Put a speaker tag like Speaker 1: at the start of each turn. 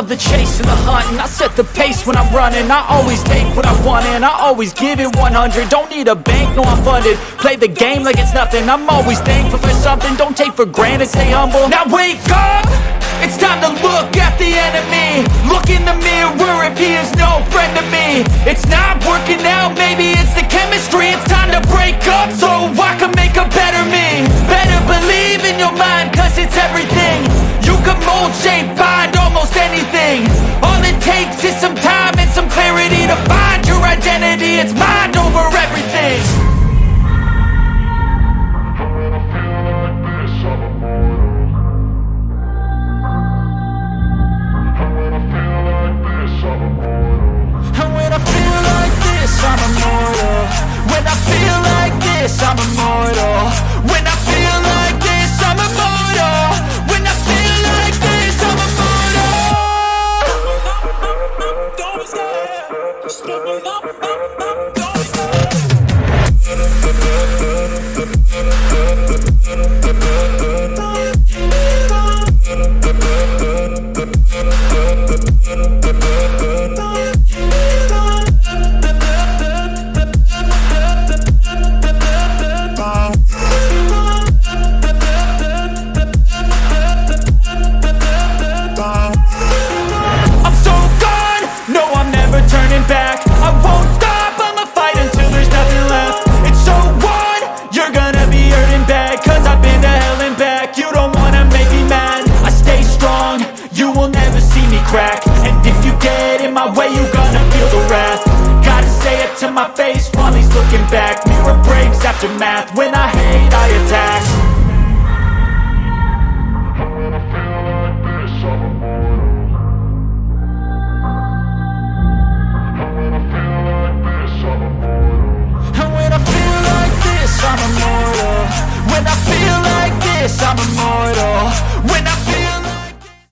Speaker 1: love the chase and the hunt, and I set the pace when I'm running. I always take what I want and I always give it 100. Don't need a bank, no I'm funded. Play the game like it's nothing. I'm always thankful for something. Don't take for granted, stay humble. Now wake up! It's time to look at the enemy. Look in the mirror if he is no friend to me. It's not working out, maybe it's the chemistry. It's time to break up so I can make a better me. Better believe in your mind, cause it's everything. You can mold, shape, find almost anything. All it takes is some time and some clarity to find your identity. It's mind over everything. I'm immortal. When I feel like this, I'm immortal. When I feel like this, I'm immortal. When I feel like this, I'm immortal. Don't stop, just level up, don't stop. And if you get in my way, you gonna feel the wrath. Gotta say it to my face while he's looking back. Mirror breaks after math. When I